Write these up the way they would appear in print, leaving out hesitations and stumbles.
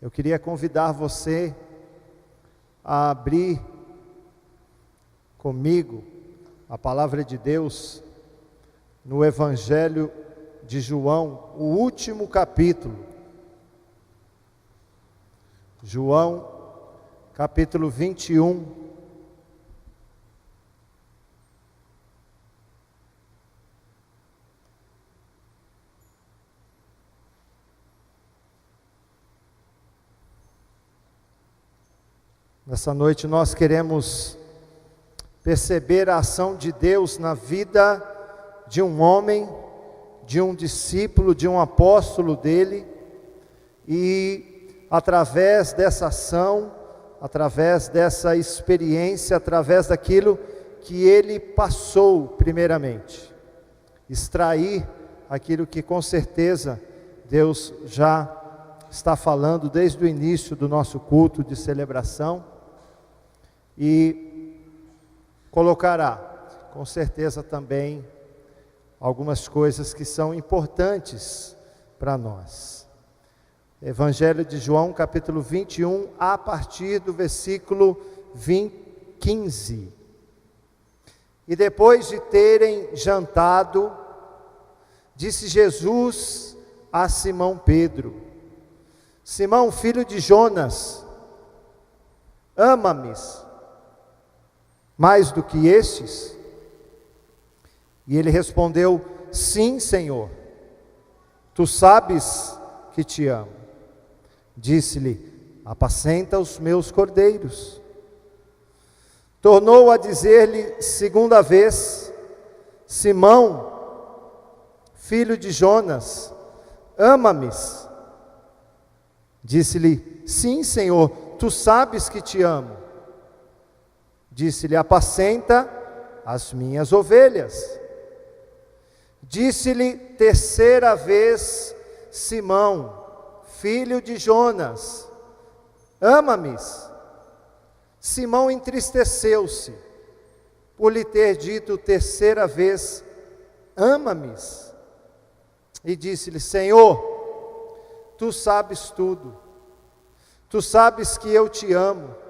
Eu queria convidar você a abrir comigo a palavra de Deus no Evangelho de João, o último capítulo. João, capítulo 21. Nessa noite nós queremos perceber a ação de Deus na vida de um homem, de um discípulo, de um apóstolo dele, e através dessa ação, através dessa experiência, através daquilo que ele passou primeiramente, extrair aquilo que com certeza Deus já está falando desde o início do nosso culto de celebração, e colocará com certeza também algumas coisas que são importantes para nós. Evangelho de João, capítulo 21, a partir do versículo 15. E depois de terem jantado, disse Jesus a Simão Pedro: Simão, filho de Jonas, ama-me mais do que estes? E ele respondeu: sim, Senhor, tu sabes que te amo. Disse-lhe: apacenta os meus cordeiros. Tornou a dizer-lhe segunda vez: Simão, filho de Jonas, ama-me? Disse-lhe: sim, Senhor, tu sabes que te amo. Disse-lhe: apacenta as minhas ovelhas. Disse-lhe terceira vez: Simão, filho de Jonas, ama-me? Simão entristeceu-se por lhe ter dito terceira vez: ama-me? E disse-lhe: Senhor, tu sabes tudo, tu sabes que eu te amo.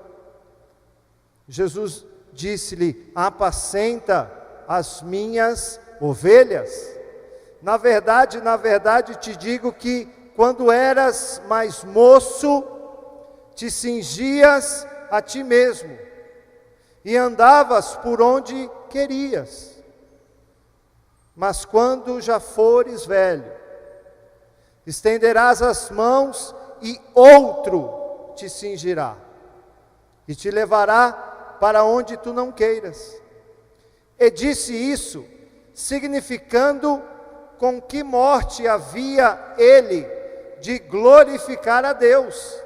Jesus disse-lhe: apacenta as minhas ovelhas. Na verdade te digo que quando eras mais moço, te cingias a ti mesmo e andavas por onde querias. Mas quando já fores velho, estenderás as mãos e outro te cingirá e te levará para onde tu não queiras. E disse isso, significando com que morte havia ele de glorificar a Deus.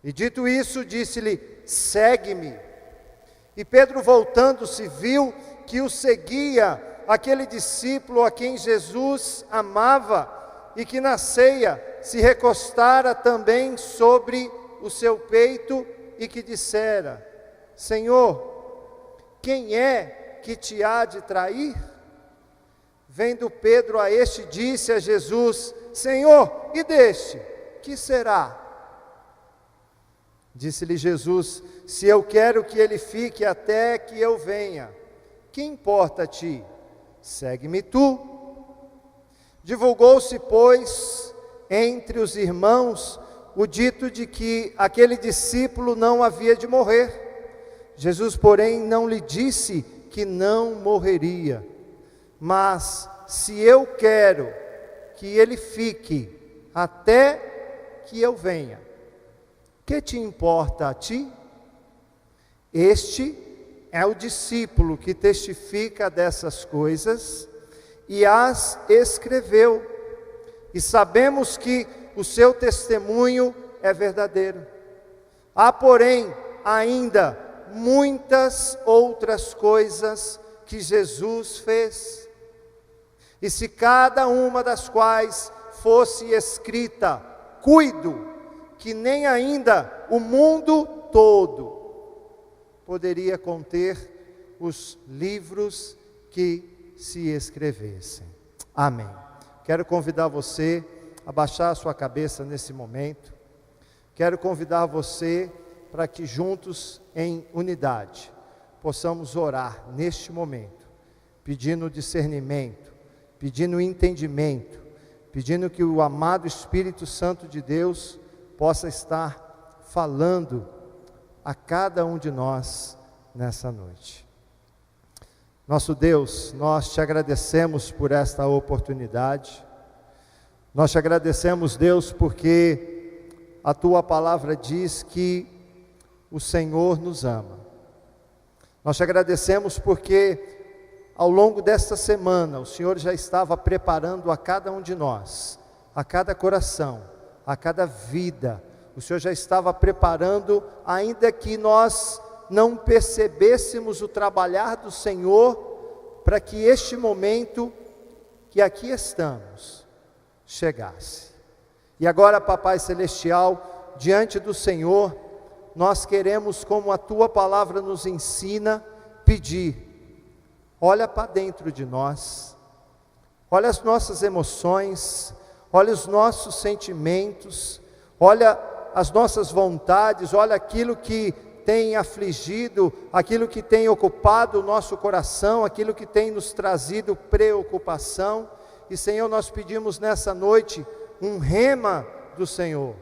E dito isso, disse-lhe: segue-me. E Pedro, voltando-se, viu que o seguia aquele discípulo a quem Jesus amava, e que na ceia se recostara também sobre o seu peito, e que dissera: Senhor, quem é que te há de trair? Vendo Pedro a este, disse a Jesus: Senhor, e deste, que será? Disse-lhe Jesus: se eu quero que ele fique até que eu venha, que importa a ti? Segue-me tu. Divulgou-se, pois, entre os irmãos o dito de que aquele discípulo não havia de morrer. Jesus, porém, não lhe disse que não morreria, mas se eu quero que ele fique até que eu venha, que te importa a ti? Este é o discípulo que testifica dessas coisas e as escreveu, e sabemos que o seu testemunho é verdadeiro. Há, porém, ainda muitas outras coisas que Jesus fez, e se cada uma das quais fosse escrita, cuido que nem ainda o mundo todo poderia conter os livros que se escrevessem. Amém. Quero convidar você abaixar a sua cabeça nesse momento. Quero convidar você para que juntos, em unidade, possamos orar neste momento, pedindo discernimento, pedindo entendimento, pedindo que o amado Espírito Santo de Deus possa estar falando a cada um de nós nessa noite. Nosso Deus, nós te agradecemos por esta oportunidade. Nós te agradecemos, Deus, porque a tua palavra diz que o Senhor nos ama. Nós te agradecemos porque ao longo desta semana o Senhor já estava preparando a cada um de nós, a cada coração, a cada vida. O Senhor já estava preparando, ainda que nós não percebêssemos o trabalhar do Senhor, para que este momento que aqui estamos chegasse. E agora, Papai Celestial, diante do Senhor, nós queremos, como a tua palavra nos ensina, pedir: olha para dentro de nós, olha as nossas emoções, olha os nossos sentimentos, olha as nossas vontades, olha aquilo que tem afligido, aquilo que tem ocupado o nosso coração, aquilo que tem nos trazido preocupação. E Senhor, nós pedimos nessa noite um rema do Senhor.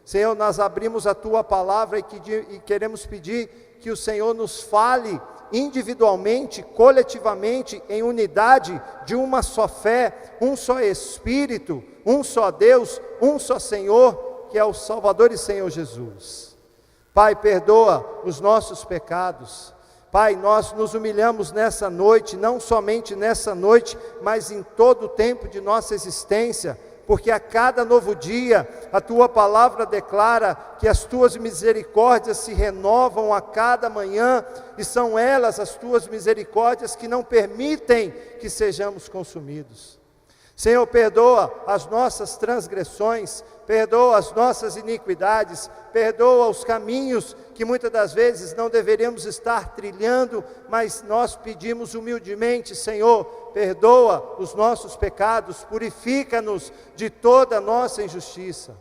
Senhor, nós abrimos a tua palavra e queremos pedir que o Senhor nos fale individualmente, coletivamente, em unidade, de uma só fé, um só Espírito, um só Deus, um só Senhor, que é o Salvador e Senhor Jesus. Pai, perdoa os nossos pecados. Pai, nós nos humilhamos nessa noite, não somente nessa noite, mas em todo o tempo de nossa existência, porque a cada novo dia, a tua palavra declara que as tuas misericórdias se renovam a cada manhã, e são elas, as tuas misericórdias, que não permitem que sejamos consumidos. Senhor, perdoa as nossas transgressões, perdoa as nossas iniquidades, perdoa os caminhos que muitas das vezes não deveríamos estar trilhando, mas nós pedimos humildemente: Senhor, perdoa os nossos pecados, purifica-nos de toda a nossa injustiça.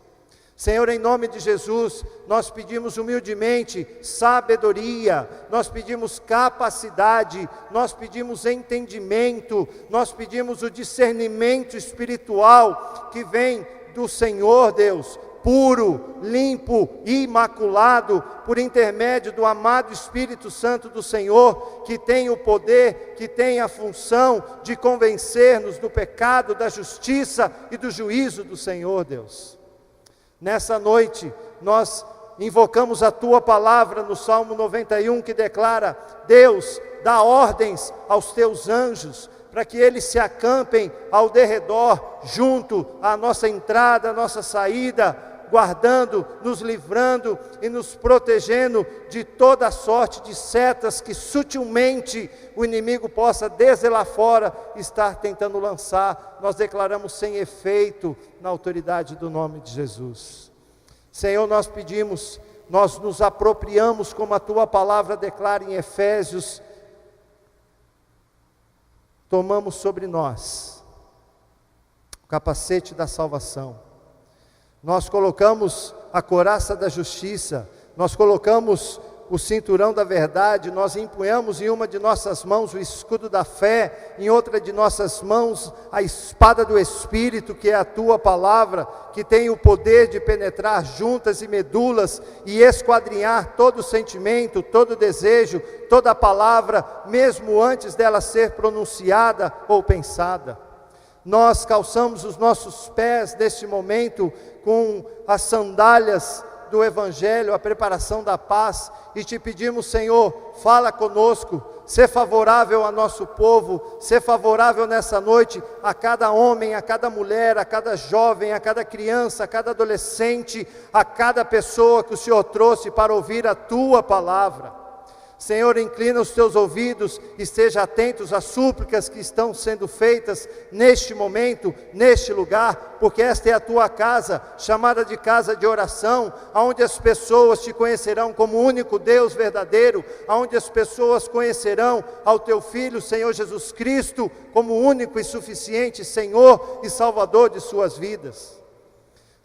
Senhor, em nome de Jesus, nós pedimos humildemente sabedoria, nós pedimos capacidade, nós pedimos entendimento, nós pedimos o discernimento espiritual que vem do Senhor, Deus, puro, limpo, imaculado, por intermédio do amado Espírito Santo do Senhor, que tem o poder, que tem a função de convencer-nos do pecado, da justiça e do juízo do Senhor, Deus. Nessa noite, nós invocamos a tua palavra no Salmo 91, que declara: Deus, dá ordens aos teus anjos, para que eles se acampem ao derredor, junto à nossa entrada, à nossa saída, guardando, nos livrando e nos protegendo de toda sorte de setas que sutilmente o inimigo possa, desde lá fora, estar tentando lançar. Nós declaramos sem efeito, na autoridade do nome de Jesus. Senhor, nós pedimos, nós nos apropriamos, como a tua palavra declara em Efésios, tomamos sobre nós o capacete da salvação, nós colocamos a couraça da justiça, nós colocamos o cinturão da verdade, nós empunhamos em uma de nossas mãos o escudo da fé, em outra de nossas mãos a espada do Espírito, que é a tua palavra, que tem o poder de penetrar juntas e medulas e esquadrinhar todo sentimento, todo desejo, toda palavra, mesmo antes dela ser pronunciada ou pensada. Nós calçamos os nossos pés neste momento com as sandálias do Evangelho, a preparação da paz, e te pedimos: Senhor, fala conosco, sê favorável a nosso povo, sê favorável nessa noite a cada homem, a cada mulher, a cada jovem, a cada criança, a cada adolescente, a cada pessoa que o Senhor trouxe para ouvir a tua palavra. Senhor, inclina os teus ouvidos, esteja atentos às súplicas que estão sendo feitas neste momento, neste lugar, porque esta é a tua casa, chamada de casa de oração, onde as pessoas te conhecerão como o único Deus verdadeiro, onde as pessoas conhecerão ao teu Filho, Senhor Jesus Cristo, como o único e suficiente Senhor e Salvador de suas vidas.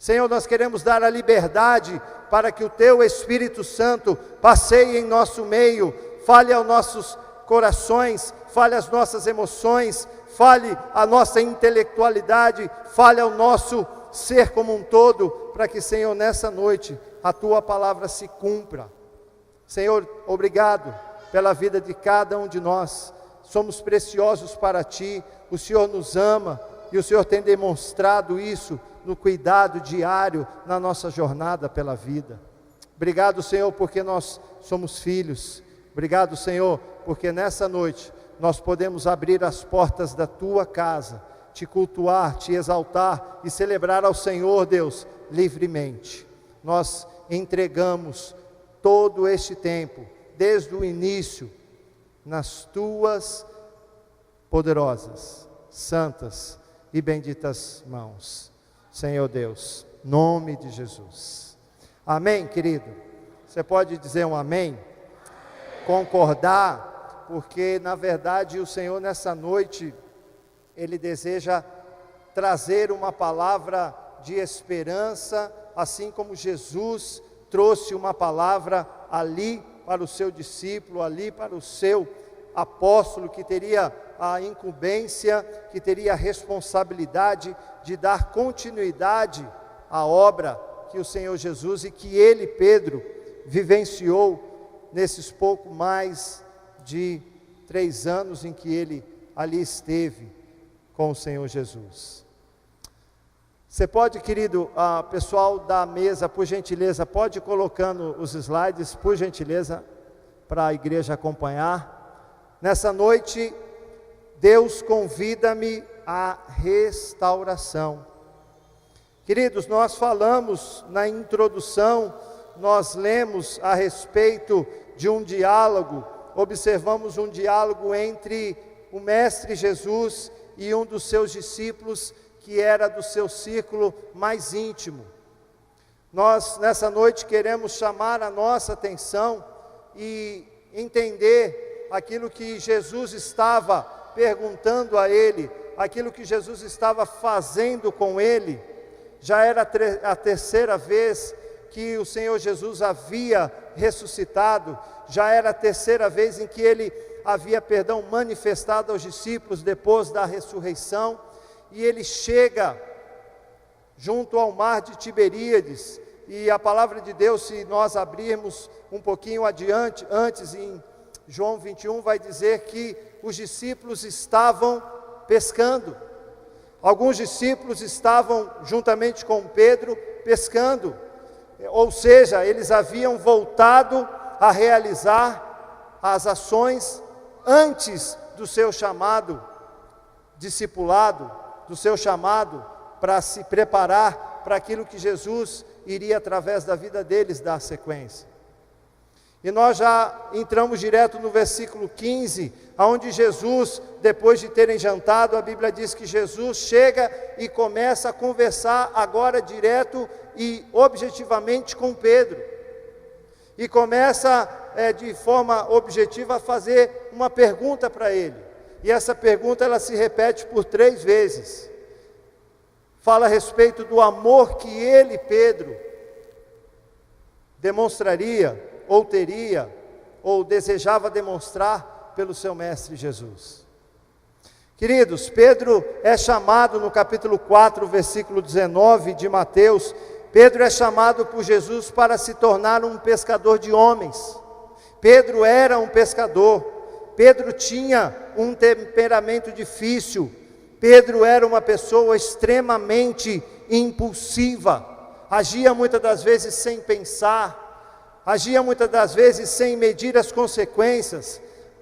Senhor, nós queremos dar a liberdade para que o Teu Espírito Santo passeie em nosso meio, fale aos nossos corações, fale às nossas emoções, fale à nossa intelectualidade, fale ao nosso ser como um todo, para que, Senhor, nessa noite, a Tua palavra se cumpra. Senhor, obrigado pela vida de cada um de nós, somos preciosos para Ti, o Senhor nos ama, e o Senhor tem demonstrado isso no cuidado diário, na nossa jornada pela vida. Obrigado, Senhor, porque nós somos filhos. Obrigado, Senhor, porque nessa noite nós podemos abrir as portas da Tua casa, Te cultuar, Te exaltar e celebrar ao Senhor, Deus, livremente. Nós entregamos todo este tempo, desde o início, nas Tuas poderosas, santas e benditas mãos. Senhor Deus, nome de Jesus. Amém, querido? Você pode dizer um amém? Concordar, porque na verdade o Senhor nessa noite, Ele deseja trazer uma palavra de esperança, assim como Jesus trouxe uma palavra ali para o seu discípulo, ali para o seu apóstolo, que teria a incumbência, que teria a responsabilidade de dar continuidade à obra que o Senhor Jesus e que ele, Pedro, vivenciou nesses pouco mais de 3 anos em que ele ali esteve com o Senhor Jesus. Você pode, querido, pessoal da mesa, por gentileza, pode ir colocando os slides, por gentileza, para a igreja acompanhar. Nessa noite, Deus convida-me à restauração. Queridos, nós falamos na introdução, nós lemos a respeito de um diálogo, observamos um diálogo entre o Mestre Jesus e um dos seus discípulos, que era do seu círculo mais íntimo. Nós, nessa noite, queremos chamar a nossa atenção e entender aquilo que Jesus estava perguntando a ele, aquilo que Jesus estava fazendo com ele. Já era a 3ª vez que o Senhor Jesus havia ressuscitado, já era a 3ª vez em que ele havia, manifestado aos discípulos depois da ressurreição, e ele chega junto ao mar de Tiberíades, e a palavra de Deus, se nós abrirmos um pouquinho adiante, antes em João 21, vai dizer que os discípulos estavam pescando. Alguns discípulos estavam juntamente com Pedro pescando, ou seja, eles haviam voltado a realizar as ações antes do seu chamado discipulado, do seu chamado para se preparar para aquilo que Jesus iria, através da vida deles, dar sequência. E nós já entramos direto no versículo 15, onde Jesus, depois de terem jantado, a Bíblia diz que Jesus chega e começa a conversar agora direto e objetivamente com Pedro. E começa de forma objetiva a fazer uma pergunta para ele. E essa pergunta ela se repete por 3 vezes. Fala a respeito do amor que ele, Pedro, demonstraria, ou teria, ou desejava demonstrar pelo seu mestre Jesus. Queridos, Pedro é chamado no capítulo 4, versículo 19 de Mateus, Pedro é chamado por Jesus para se tornar um pescador de homens. Pedro era um pescador, Pedro tinha um temperamento difícil, Pedro era uma pessoa extremamente impulsiva, agia muitas das vezes sem pensar, agia muitas das vezes sem medir as consequências,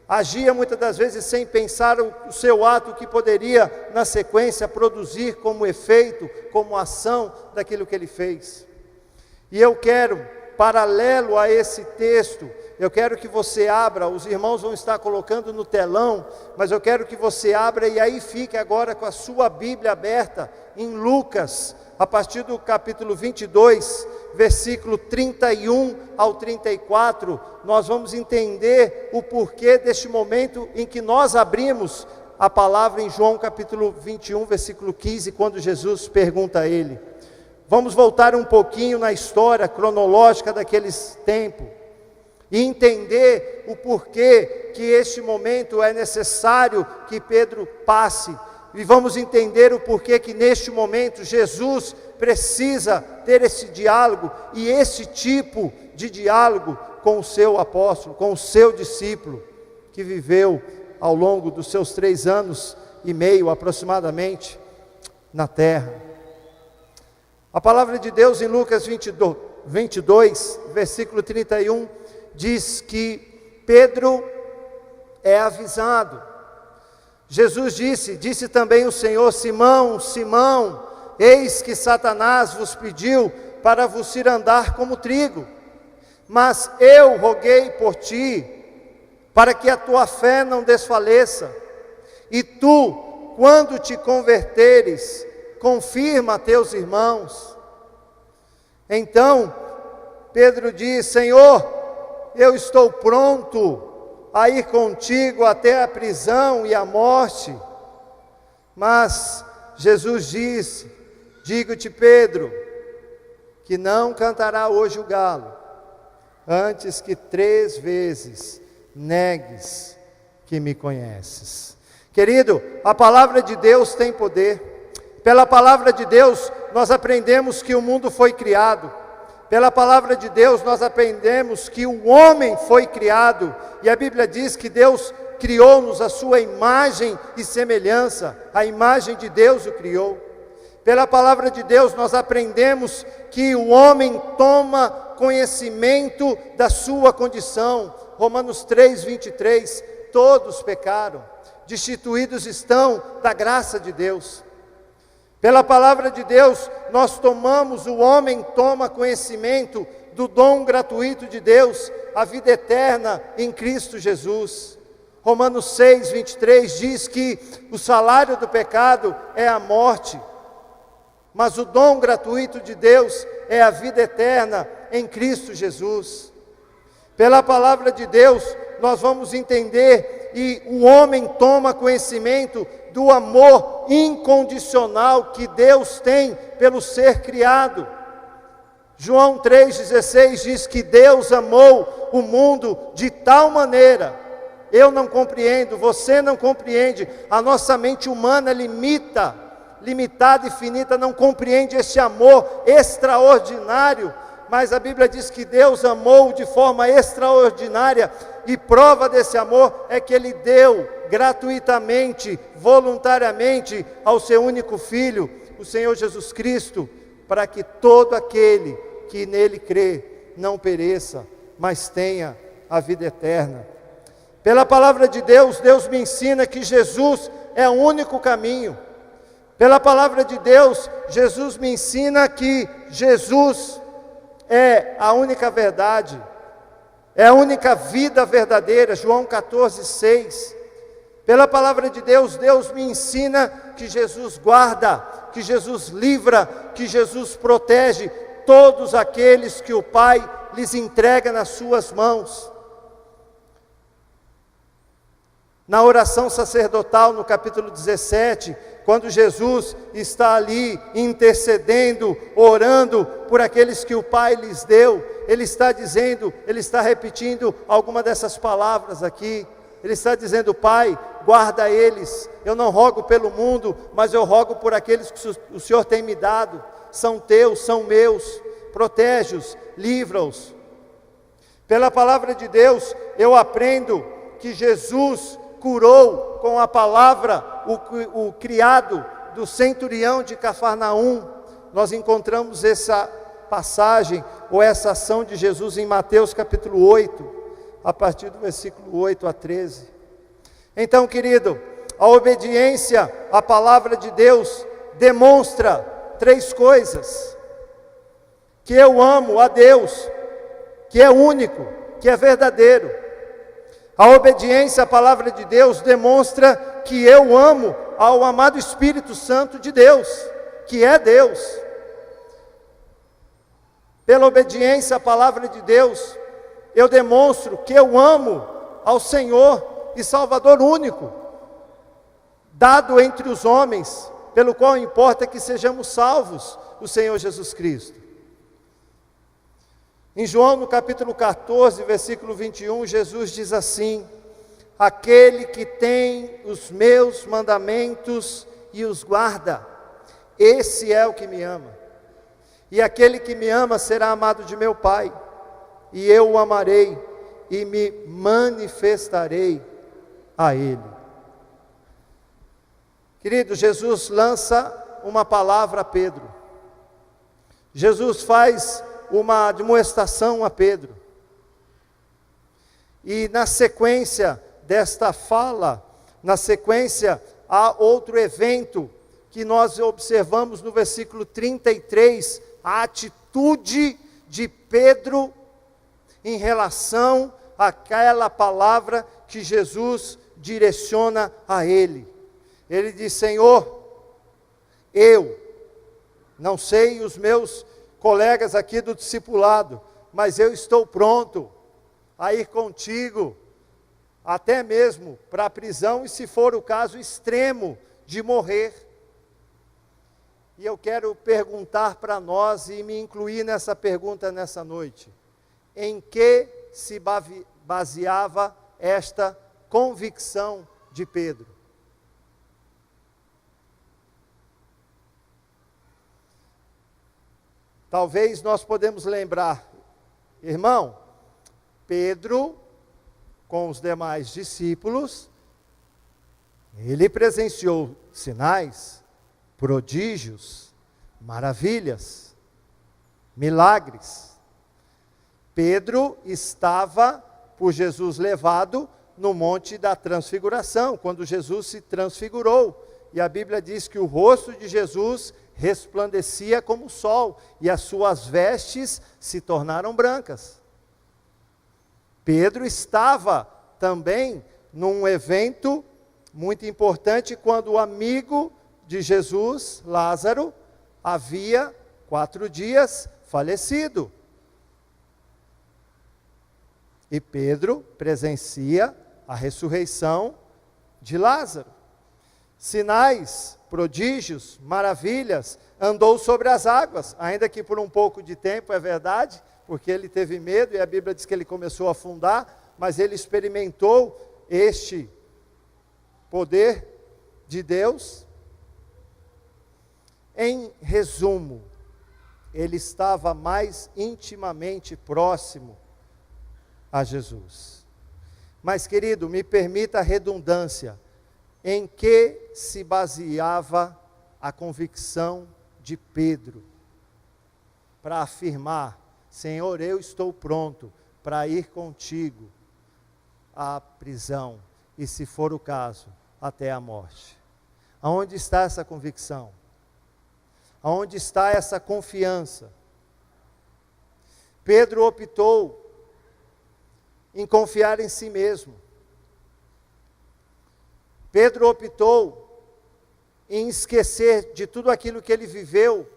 agia muitas das vezes sem pensar o seu ato que poderia, na sequência, produzir como efeito, como ação daquilo que ele fez. E eu quero, paralelo a esse texto, eu quero que você abra, os irmãos vão estar colocando no telão, mas eu quero que você abra e aí fique agora com a sua Bíblia aberta em Lucas, a partir do capítulo 22, versículo 31 ao 34, nós vamos entender o porquê deste momento em que nós abrimos a palavra em João capítulo 21, versículo 15, quando Jesus pergunta a ele: vamos voltar um pouquinho na história cronológica daqueles tempos e entender o porquê que este momento é necessário que Pedro passe. E vamos entender o porquê que neste momento Jesus precisa ter esse diálogo e esse tipo de diálogo com o seu apóstolo, com o seu discípulo, que viveu ao longo dos seus 3 anos e meio aproximadamente na terra. A palavra de Deus em Lucas 22, versículo 31, diz que Pedro é avisado. Jesus disse também o Senhor: Simão, Simão, eis que Satanás vos pediu para vos ir andar como trigo, mas eu roguei por ti, para que a tua fé não desfaleça, e tu, quando te converteres, confirma a teus irmãos. Então Pedro diz: Senhor, eu estou pronto a ir contigo até a prisão e a morte. Mas Jesus disse: digo-te, Pedro, que não cantará hoje o galo, antes que 3 vezes negues que me conheces. Querido, a palavra de Deus tem poder. Pela palavra de Deus nós aprendemos que o mundo foi criado. Pela palavra de Deus nós aprendemos que o homem foi criado, e a Bíblia diz que Deus criou-nos a sua imagem e semelhança, a imagem de Deus o criou. Pela palavra de Deus nós aprendemos que o homem toma conhecimento da sua condição. Romanos 3:23, todos pecaram, destituídos estão da graça de Deus. Pela palavra de Deus, o homem toma conhecimento do dom gratuito de Deus, a vida eterna em Cristo Jesus. Romanos 6:23 diz que o salário do pecado é a morte, mas o dom gratuito de Deus é a vida eterna em Cristo Jesus. Pela palavra de Deus, nós vamos entender e o homem toma conhecimento do amor incondicional que Deus tem pelo ser criado. João 3,16 diz que Deus amou o mundo de tal maneira, eu não compreendo, você não compreende, a nossa mente humana limitada e finita, não compreende esse amor extraordinário, mas a Bíblia diz que Deus amou de forma extraordinária, e prova desse amor é que Ele deu gratuitamente, voluntariamente, ao seu único Filho, o Senhor Jesus Cristo, para que todo aquele que nele crê não pereça, mas tenha a vida eterna. Pela palavra de Deus, Deus me ensina que Jesus é o único caminho. Pela palavra de Deus, Jesus me ensina que Jesus é a única verdade, é a única vida verdadeira. João 14:6. Pela palavra de Deus, Deus me ensina que Jesus guarda, que Jesus livra, que Jesus protege todos aqueles que o Pai lhes entrega nas suas mãos. Na oração sacerdotal, no capítulo 17, quando Jesus está ali intercedendo, orando por aqueles que o Pai lhes deu, Ele está dizendo, Ele está repetindo alguma dessas palavras aqui. Ele está dizendo: Pai, guarda eles, eu não rogo pelo mundo, mas eu rogo por aqueles que o Senhor tem me dado, são teus, são meus, protege-os, livra-os. Pela palavra de Deus, eu aprendo que Jesus curou com a palavra o criado do centurião de Cafarnaum. Nós encontramos essa passagem, ou essa ação de Jesus em Mateus capítulo 8, a partir do versículo 8 a 13. Então, querido, a obediência à palavra de Deus demonstra 3 coisas: que eu amo a Deus, que é único, que é verdadeiro. A obediência à palavra de Deus demonstra que eu amo ao amado Espírito Santo de Deus, que é Deus. Pela obediência à palavra de Deus, eu demonstro que eu amo ao Senhor e Salvador único, dado entre os homens, pelo qual importa que sejamos salvos, o Senhor Jesus Cristo. Em João, no capítulo 14, versículo 21, Jesus diz assim: aquele que tem os meus mandamentos e os guarda, esse é o que me ama. E aquele que me ama será amado de meu Pai, e eu o amarei e me manifestarei a ele. Querido, Jesus lança uma palavra a Pedro. Jesus faz uma demonstração a Pedro. E na sequência desta fala, na sequência, há outro evento que nós observamos no versículo 33, a atitude de Pedro em relação àquela palavra que Jesus direciona a ele. Ele diz: Senhor, eu não sei os meus colegas aqui do discipulado, mas eu estou pronto a ir contigo, até mesmo para a prisão, e se for o caso extremo de morrer. E eu quero perguntar para nós, e me incluir nessa pergunta nessa noite: em que se baseava esta convicção de Pedro? Talvez nós podemos lembrar, irmão, Pedro, com os demais discípulos, ele presenciou sinais, prodígios, maravilhas, milagres. Pedro estava por Jesus levado no Monte da Transfiguração, quando Jesus se transfigurou. E a Bíblia diz que o rosto de Jesus resplandecia como o sol, e as suas vestes se tornaram brancas. Pedro estava também num evento muito importante, quando o amigo de Jesus, Lázaro, havia 4 dias falecido. E Pedro presencia a ressurreição de Lázaro. Sinais, prodígios, maravilhas, andou sobre as águas, ainda que por um pouco de tempo, é verdade, porque ele teve medo, e a Bíblia diz que ele começou a afundar, mas ele experimentou este poder de Deus. Em resumo, ele estava mais intimamente próximo a Jesus. Mas, querido, me permita a redundância: em que se baseava a convicção de Pedro para afirmar: Senhor, eu estou pronto para ir contigo à prisão, e se for o caso, até a morte? Aonde está essa convicção? Aonde está essa confiança? Pedro optou em confiar em si mesmo. Pedro optou em esquecer de tudo aquilo que ele viveu,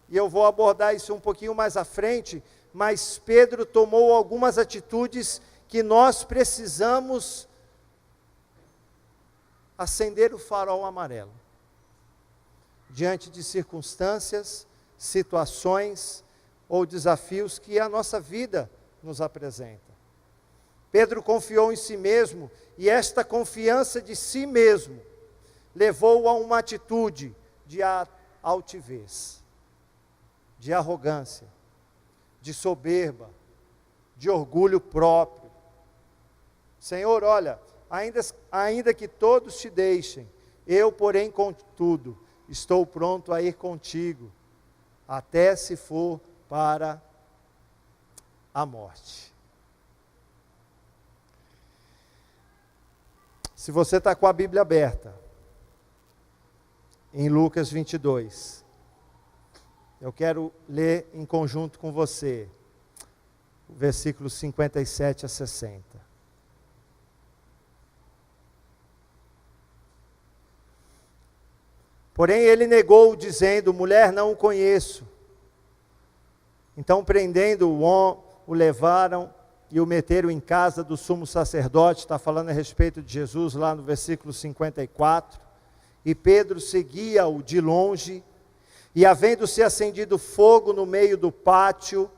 e eu vou abordar isso um pouquinho mais à frente, mas Pedro tomou algumas atitudes que nós precisamos acender o farol amarelo, diante de circunstâncias, situações ou desafios que a nossa vida nos apresenta. Pedro confiou em si mesmo, e esta confiança de si mesmo levou a uma atitude de altivez, de arrogância, de soberba, de orgulho próprio. Senhor, olha, ainda que todos te deixem, eu, porém, contudo, estou pronto a ir contigo, até se for para a morte. Se você está com a Bíblia aberta, em Lucas 22, eu quero ler em conjunto com você, versículos 57 a 60. Porém ele negou, dizendo: mulher, não o conheço. Então, prendendo-o, o levaram e o meteram em casa do sumo sacerdote. Está falando a respeito de Jesus lá no versículo 54. E Pedro seguia-o de longe, E havendo-se acendido fogo no meio do pátio,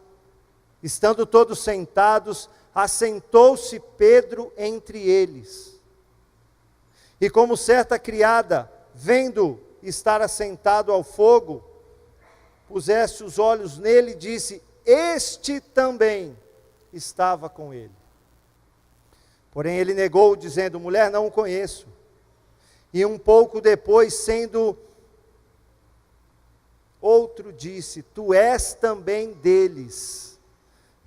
estando todos sentados, assentou-se Pedro entre eles. E como certa criada, vendo estar assentado ao fogo, pusesse os olhos nele e disse: este também estava com ele. Porém ele negou, dizendo: mulher, não o conheço. E um pouco depois, sendo outro, disse: tu és também deles.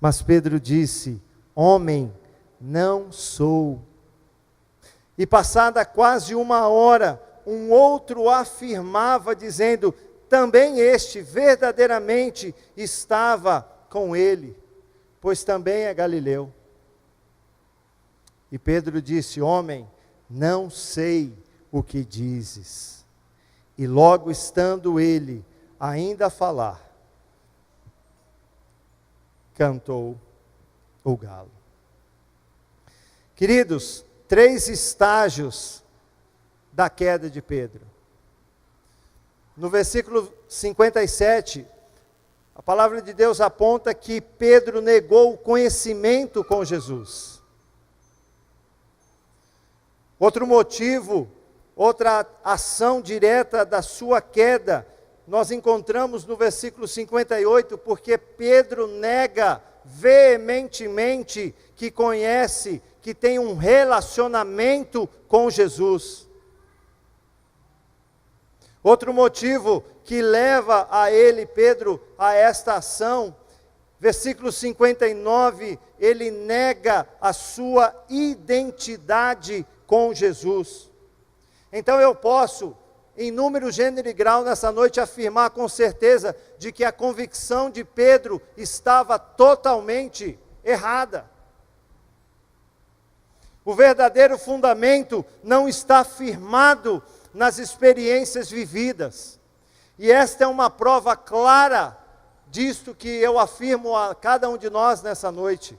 Mas Pedro disse: homem, não sou. E passada quase uma hora, um outro afirmava, dizendo: também este verdadeiramente estava com ele, pois também é galileu. E Pedro disse: homem, não sei o que dizes. E logo estando ele ainda a falar, cantou o galo. Queridos, 3 estágios da queda de Pedro. No versículo 57, a palavra de Deus aponta que Pedro negou o conhecimento com Jesus. Outro motivo, outra ação direta da sua queda, nós encontramos no versículo 58, porque Pedro nega veementemente que conhece, que tem um relacionamento com Jesus. Outro motivo que leva a ele, Pedro, a esta ação, versículo 59, ele nega a sua identidade com Jesus. Então eu posso, em número, gênero e grau, nessa noite, afirmar com certeza de que a convicção de Pedro estava totalmente errada. O verdadeiro fundamento não está firmado nas experiências vividas. E esta é uma prova clara disto que eu afirmo a cada um de nós nessa noite.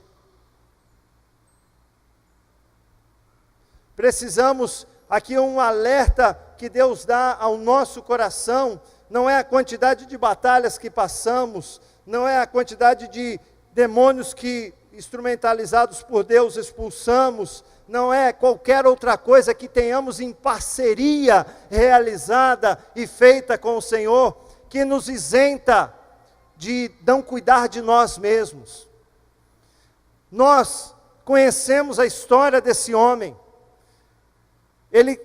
Precisamos, aqui um alerta que Deus dá ao nosso coração, não é a quantidade de batalhas que passamos, não é a quantidade de demônios que, instrumentalizados por Deus, expulsamos, não é qualquer outra coisa que tenhamos em parceria realizada e feita com o Senhor, que nos isenta de não cuidar de nós mesmos. Nós conhecemos a história desse homem. Ele,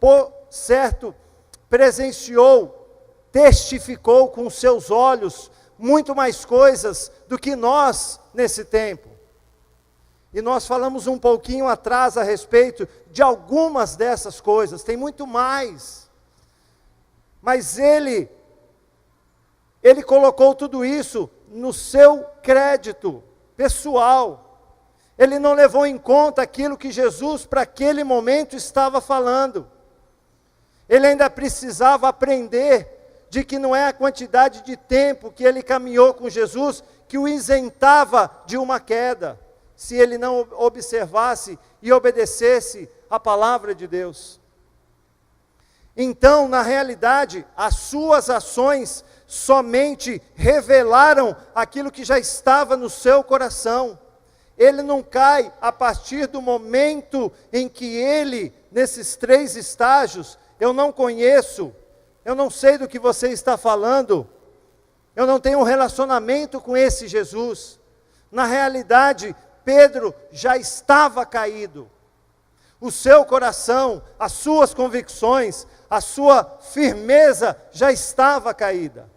por certo, presenciou, testificou com seus olhos muito mais coisas do que nós nesse tempo. E nós falamos um pouquinho atrás a respeito de algumas dessas coisas, tem muito mais. Mas ele colocou tudo isso no seu crédito pessoal. Ele não levou em conta aquilo que Jesus, para aquele momento, estava falando. Ele ainda precisava aprender de que não é a quantidade de tempo que ele caminhou com Jesus que o isentava de uma queda, se ele não observasse e obedecesse a palavra de Deus. Então, na realidade, as suas ações somente revelaram aquilo que já estava no seu coração. Ele não cai a partir do momento em que ele, nesses 3 estágios, eu não conheço, eu não sei do que você está falando, eu não tenho um relacionamento com esse Jesus. Na realidade, Pedro já estava caído. O seu coração, as suas convicções, a sua firmeza já estava caída.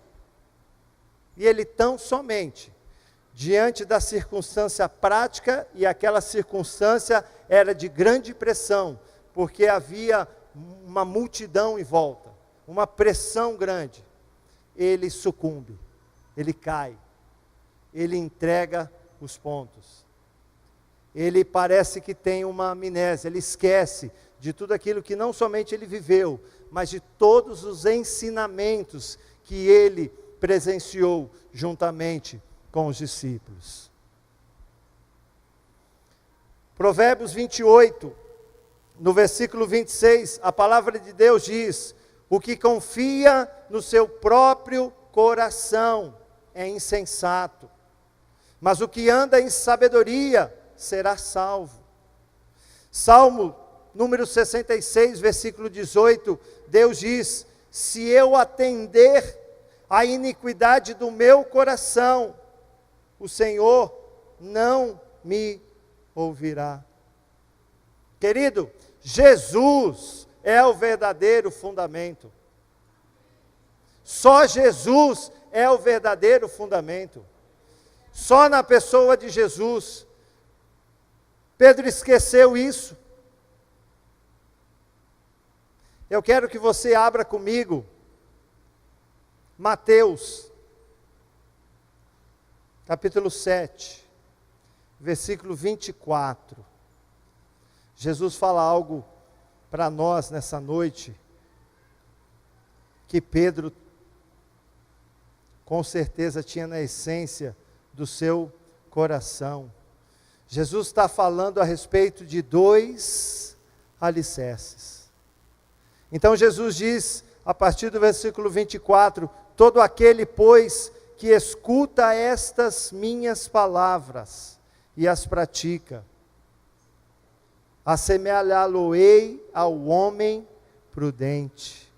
E ele tão somente, diante da circunstância prática, e aquela circunstância era de grande pressão, porque havia uma multidão em volta, uma pressão grande, ele sucumbe, ele cai, ele entrega os pontos. Ele parece que tem uma amnésia, ele esquece de tudo aquilo que não somente ele viveu, mas de todos os ensinamentos que ele presenciou juntamente com os discípulos. Provérbios 28, no versículo 26, a palavra de Deus diz: O que confia no seu próprio coração é insensato, mas o que anda em sabedoria será salvo. Salmo número 66, versículo 18, Deus diz: se eu atender à iniquidade do meu coração, o Senhor não me ouvirá. Querido, Jesus é o verdadeiro fundamento. Só Jesus é o verdadeiro fundamento. Só na pessoa de Jesus. Pedro esqueceu isso. Eu quero que você abra comigo Mateus, capítulo 7, versículo 24. Jesus fala algo para nós nessa noite, que Pedro, com certeza, tinha na essência do seu coração. Jesus está falando a respeito de 2 alicerces. Então Jesus diz, a partir do versículo 24, todo aquele, pois, que escuta estas minhas palavras e as pratica, assemelhá-lo-ei ao homem prudente,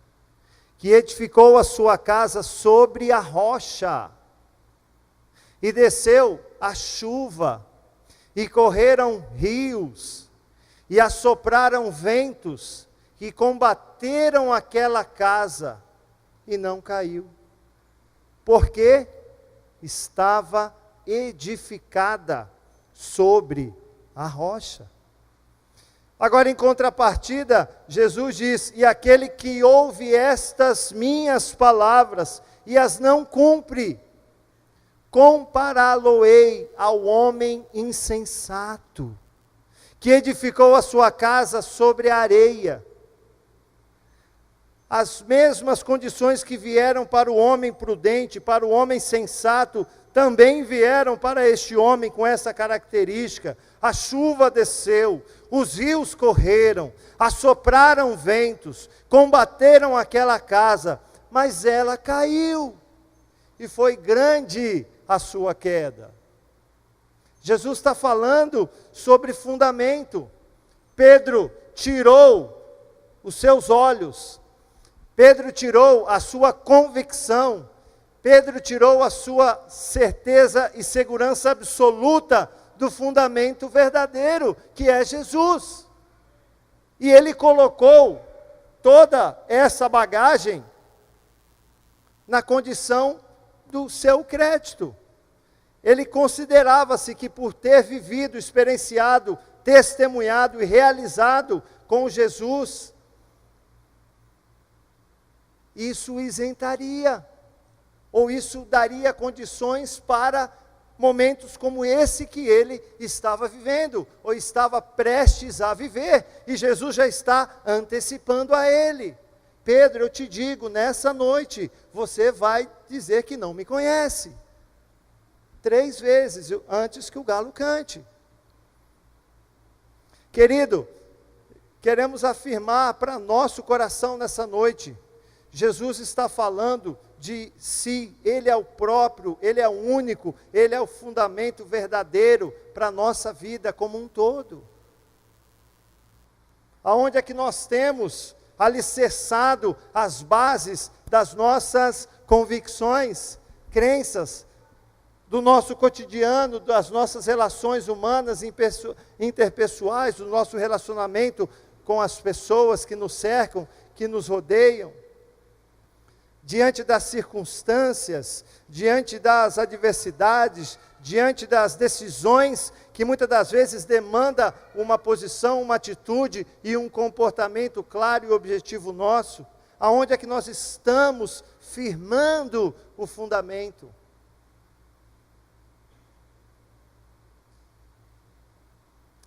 que edificou a sua casa sobre a rocha, e desceu a chuva, e correram rios, e assopraram ventos, e combateram aquela casa, e não caiu, porque estava edificada sobre a rocha. Agora, em contrapartida, Jesus diz: e aquele que ouve estas minhas palavras e as não cumpre, compará-lo-ei ao homem insensato, que edificou a sua casa sobre a areia. As mesmas condições que vieram para o homem prudente, para o homem sensato, também vieram para este homem com essa característica. A chuva desceu, os rios correram, assopraram ventos, combateram aquela casa, mas ela caiu, e foi grande a sua queda. Jesus está falando sobre fundamento. Pedro tirou os seus olhos, Pedro tirou a sua convicção, Pedro tirou a sua certeza e segurança absoluta do fundamento verdadeiro, que é Jesus. E ele colocou toda essa bagagem na condição do seu crédito. Ele considerava-se que, por ter vivido, experienciado, testemunhado e realizado com Jesus, isso isentaria, ou isso daria condições para momentos como esse que ele estava vivendo, ou estava prestes a viver, e Jesus já está antecipando a ele. Pedro, eu te digo, nessa noite, você vai dizer que não me conhece, 3 vezes antes que o galo cante. Querido, queremos afirmar para nosso coração nessa noite, Jesus está falando de si, Ele é o próprio, Ele é o único, Ele é o fundamento verdadeiro para a nossa vida como um todo. Aonde é que nós temos alicerçado as bases das nossas convicções, crenças, do nosso cotidiano, das nossas relações humanas, interpessoais, do nosso relacionamento com as pessoas que nos cercam, que nos rodeiam. Diante das circunstâncias, diante das adversidades, diante das decisões que muitas das vezes demanda uma posição, uma atitude e um comportamento claro e objetivo nosso, aonde é que nós estamos firmando o fundamento?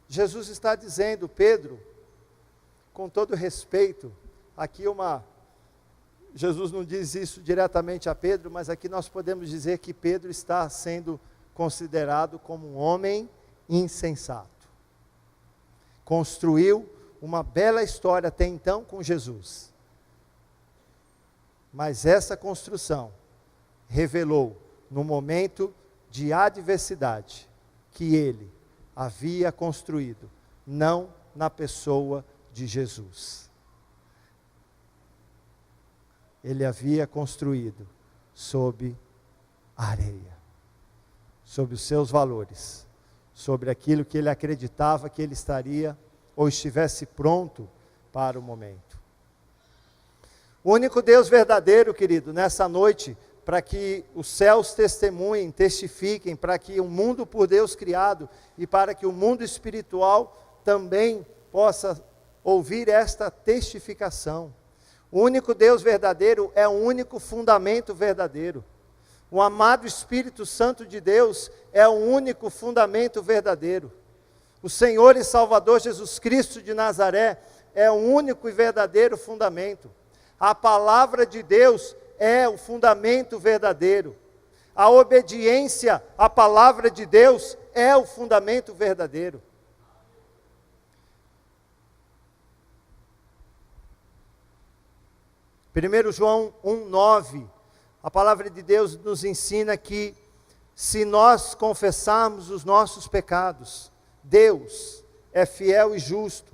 Jesus está dizendo, Pedro, com todo respeito, aqui Jesus não diz isso diretamente a Pedro, mas aqui nós podemos dizer que Pedro está sendo considerado como um homem insensato. Construiu uma bela história até então com Jesus. Mas essa construção revelou, no momento de adversidade, que ele havia construído, não na pessoa de Jesus. Ele havia construído sob a areia, sobre os seus valores, sobre aquilo que ele acreditava que ele estaria ou estivesse pronto para o momento. O único Deus verdadeiro, querido, nessa noite, para que os céus testemunhem, testifiquem, para que o mundo por Deus criado e para que o mundo espiritual também possa ouvir esta testificação. O único Deus verdadeiro é o único fundamento verdadeiro. O amado Espírito Santo de Deus é o único fundamento verdadeiro. O Senhor e Salvador Jesus Cristo de Nazaré é o único e verdadeiro fundamento. A palavra de Deus é o fundamento verdadeiro. A obediência à palavra de Deus é o fundamento verdadeiro. Primeiro João 1,9, a palavra de Deus nos ensina que se nós confessarmos os nossos pecados, Deus é fiel e justo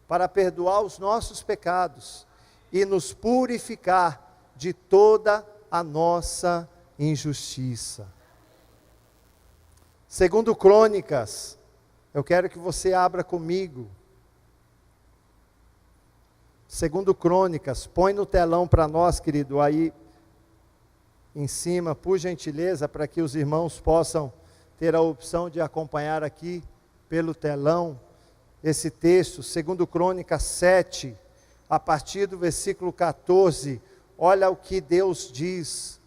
para perdoar os nossos pecados e nos purificar de toda a nossa injustiça. Segundo Crônicas, eu quero que você abra comigo. Segundo Crônicas, põe no telão para nós, querido, aí em cima, por gentileza, para que os irmãos possam ter a opção de acompanhar aqui pelo telão esse texto. Segundo Crônicas 7, a partir do versículo 14, olha o que Deus diz: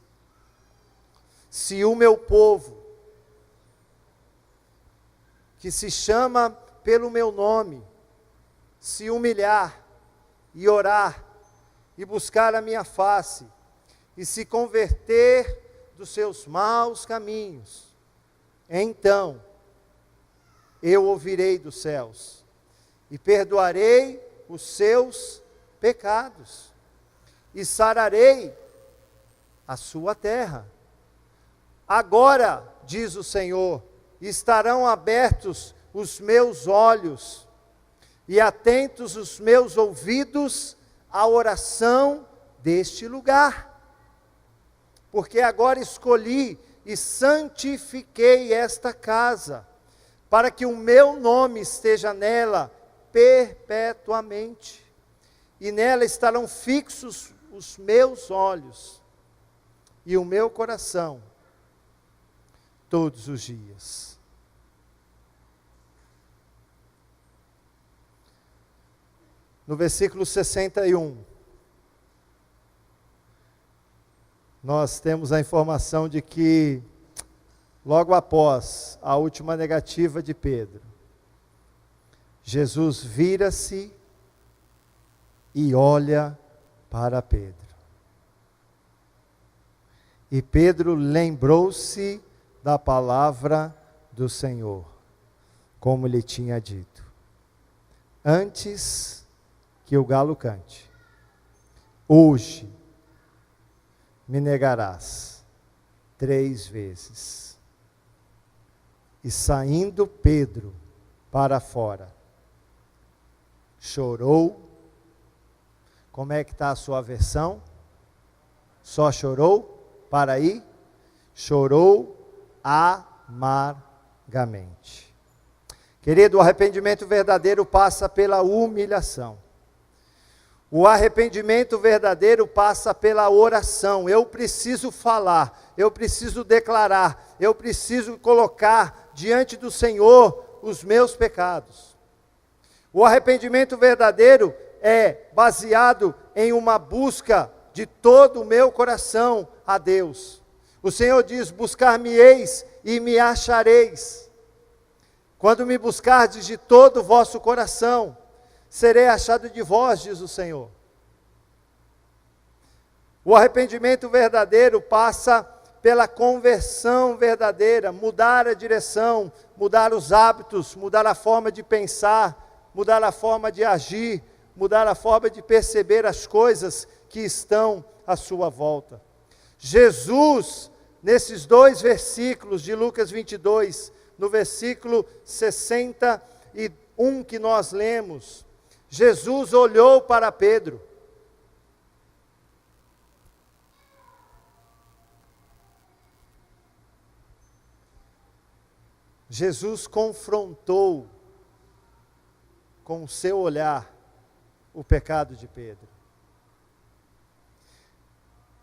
se o meu povo, que se chama pelo meu nome, se humilhar e orar, e buscar a minha face, e se converter dos seus maus caminhos, então eu ouvirei dos céus, e perdoarei os seus pecados, e sararei a sua terra. Agora, diz o Senhor, estarão abertos os meus olhos, e atentos os meus ouvidos à oração deste lugar, porque agora escolhi e santifiquei esta casa, para que o meu nome esteja nela perpetuamente, e nela estarão fixos os meus olhos, e o meu coração, todos os dias. No versículo 61, nós temos a informação de que, logo após a última negativa de Pedro, Jesus vira-se e olha para Pedro. E Pedro lembrou-se da palavra do Senhor, como lhe tinha dito: antes que o galo cante, hoje me negarás 3 vezes. E saindo Pedro para fora, chorou. Como é que está a sua versão? Só chorou? Para aí? Chorou amargamente. Querido, o arrependimento verdadeiro passa pela humilhação. O arrependimento verdadeiro passa pela oração. Eu preciso falar, eu preciso declarar, eu preciso colocar diante do Senhor os meus pecados. O arrependimento verdadeiro é baseado em uma busca de todo o meu coração a Deus. O Senhor diz: buscar-me-eis e me achareis. Quando me buscardes de todo o vosso coração, serei achado de vós, diz o Senhor. O arrependimento verdadeiro passa pela conversão verdadeira, mudar a direção, mudar os hábitos, mudar a forma de pensar, mudar a forma de agir, mudar a forma de perceber as coisas que estão à sua volta. Jesus, nesses 2 versículos de Lucas 22, no versículo 61 que nós lemos, Jesus olhou para Pedro. Jesus confrontou com o seu olhar o pecado de Pedro.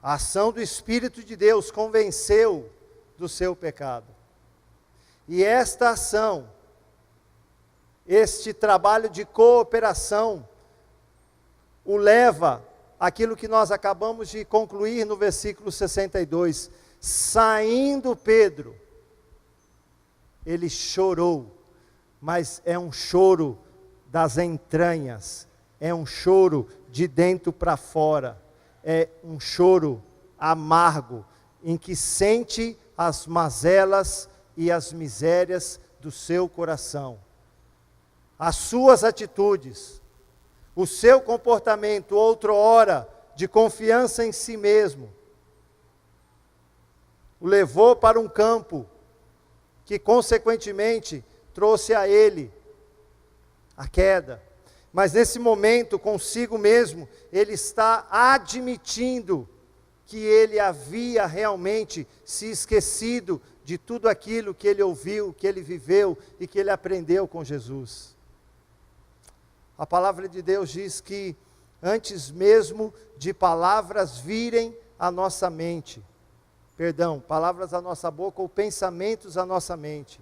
A ação do Espírito de Deus convenceu do seu pecado. E esta ação, este trabalho de cooperação, o leva àquilo que nós acabamos de concluir no versículo 62. Saindo Pedro, ele chorou, mas é um choro das entranhas, é um choro de dentro para fora, é um choro amargo, em que sente as mazelas e as misérias do seu coração. As suas atitudes, o seu comportamento, outrora, de confiança em si mesmo, o levou para um campo que consequentemente trouxe a ele a queda. Mas nesse momento, consigo mesmo, ele está admitindo que ele havia realmente se esquecido de tudo aquilo que ele ouviu, que ele viveu e que ele aprendeu com Jesus. A palavra de Deus diz que antes mesmo de palavras virem à nossa mente, palavras à nossa boca ou pensamentos à nossa mente,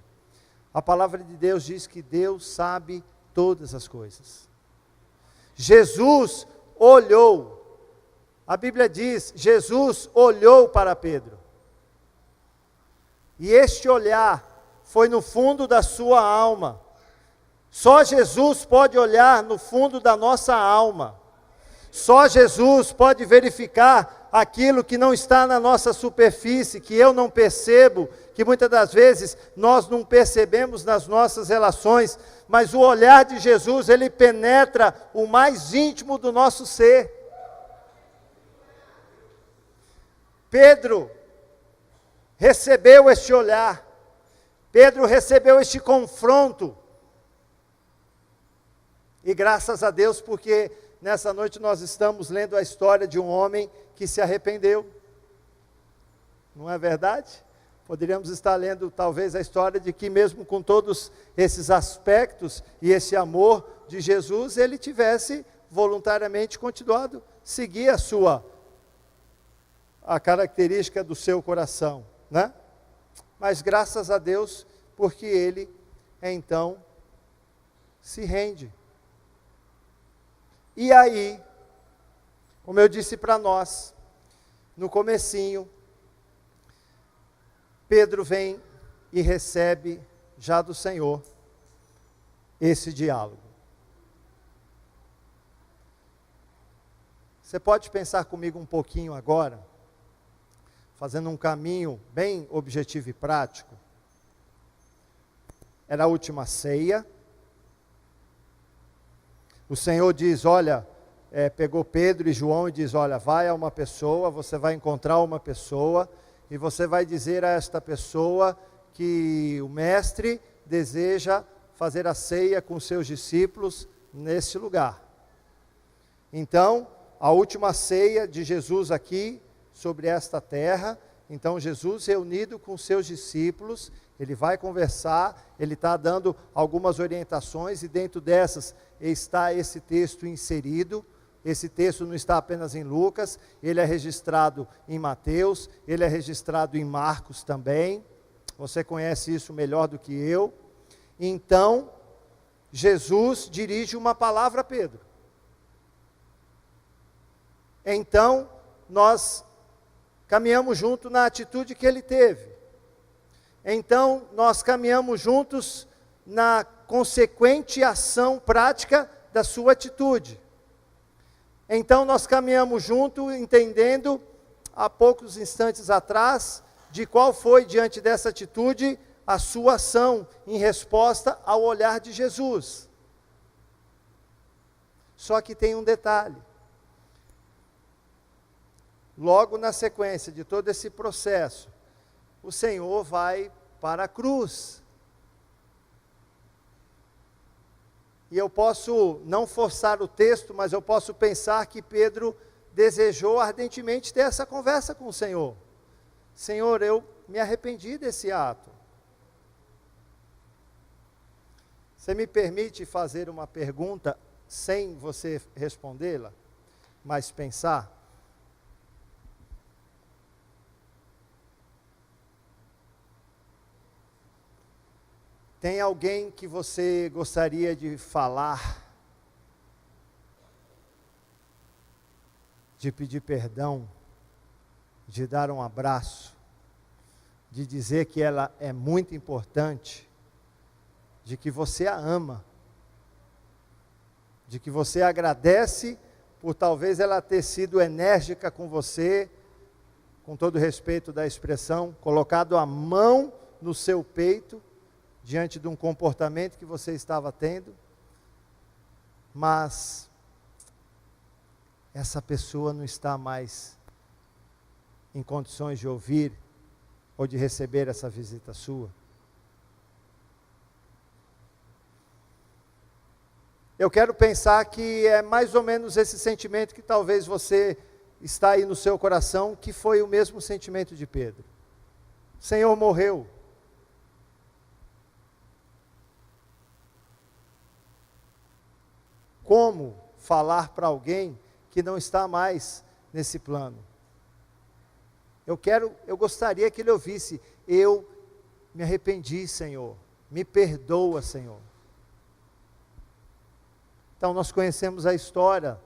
a palavra de Deus diz que Deus sabe todas as coisas. Jesus olhou, a Bíblia diz, Jesus olhou para Pedro, e este olhar foi no fundo da sua alma. Só Jesus pode olhar no fundo da nossa alma, só Jesus pode verificar aquilo que não está na nossa superfície, que eu não percebo, que muitas das vezes nós não percebemos nas nossas relações, mas o olhar de Jesus, ele penetra o mais íntimo do nosso ser. Pedro recebeu este olhar, Pedro recebeu este confronto, e graças a Deus, porque nessa noite nós estamos lendo a história de um homem que se arrependeu, não é verdade? Poderíamos estar lendo talvez a história de que mesmo com todos esses aspectos e esse amor de Jesus, ele tivesse voluntariamente continuado seguir a característica do seu coração, né? Mas graças a Deus, porque ele então se rende. E aí, como eu disse para nós, no comecinho, Pedro vem e recebe já do Senhor esse diálogo. Você pode pensar comigo um pouquinho agora, fazendo um caminho bem objetivo e prático. Era a última ceia. O Senhor diz, olha, pegou Pedro e João e diz, olha, vai a uma pessoa, você vai encontrar uma pessoa, e você vai dizer a esta pessoa que o mestre deseja fazer a ceia com seus discípulos nesse lugar. Então, a última ceia de Jesus aqui, sobre esta terra, então Jesus reunido com seus discípulos, ele vai conversar, ele está dando algumas orientações, e dentro dessas está esse texto inserido. Esse texto não está apenas em Lucas, ele é registrado em Mateus, ele é registrado em Marcos também, você conhece isso melhor do que eu. Então, Jesus dirige uma palavra a Pedro. Então, nós caminhamos junto na atitude que ele teve. Então, nós caminhamos juntos na consequente ação prática da sua atitude. Então, nós caminhamos junto, entendendo, há poucos instantes atrás, de qual foi, diante dessa atitude, a sua ação em resposta ao olhar de Jesus. Só que tem um detalhe. logo na sequência de todo esse processo, o Senhor vai para a cruz. E eu posso não forçar o texto, mas eu posso pensar que Pedro desejou ardentemente ter essa conversa com o Senhor. Senhor, eu me arrependi desse ato. Você me permite fazer uma pergunta sem você respondê-la, mas pensar? Tem alguém que você gostaria de falar, de pedir perdão, de dar um abraço, de dizer que ela é muito importante, de que você a ama, de que você agradece por talvez ela ter sido enérgica com você, com todo respeito da expressão, colocado a mão no seu peito, diante de um comportamento que você estava tendo, mas essa pessoa não está mais em condições de ouvir ou de receber essa visita sua. Eu quero pensar que é mais ou menos esse sentimento que talvez você está aí no seu coração, que foi o mesmo sentimento de Pedro. O Senhor morreu. Como falar para alguém que não está mais nesse plano? Eu gostaria que ele ouvisse: eu me arrependi, Senhor, me perdoa, Senhor. Então nós conhecemos a história,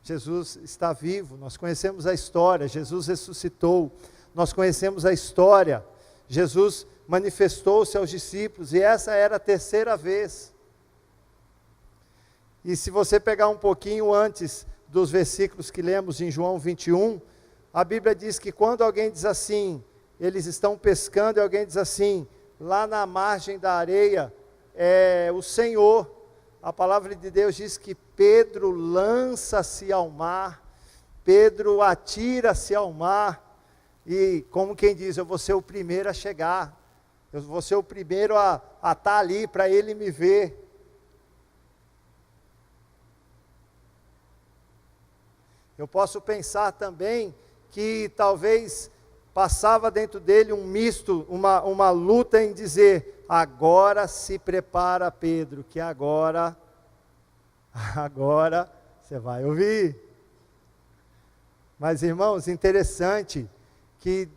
Jesus está vivo, nós conhecemos a história, Jesus ressuscitou, nós conhecemos a história, Jesus manifestou-se aos discípulos, e essa era a terceira vez. E se você pegar um pouquinho antes dos versículos que lemos em João 21, a Bíblia diz que quando alguém diz assim, eles estão pescando, e alguém diz assim, lá na margem da areia, o Senhor, a palavra de Deus diz que Pedro lança-se ao mar, Pedro atira-se ao mar, e como quem diz, eu vou ser o primeiro a chegar, eu vou ser o primeiro a estar ali para ele me ver. Eu posso pensar também que talvez passava dentro dele um misto, uma luta em dizer, agora se prepara Pedro, que agora você vai ouvir. Mas irmãos, interessante que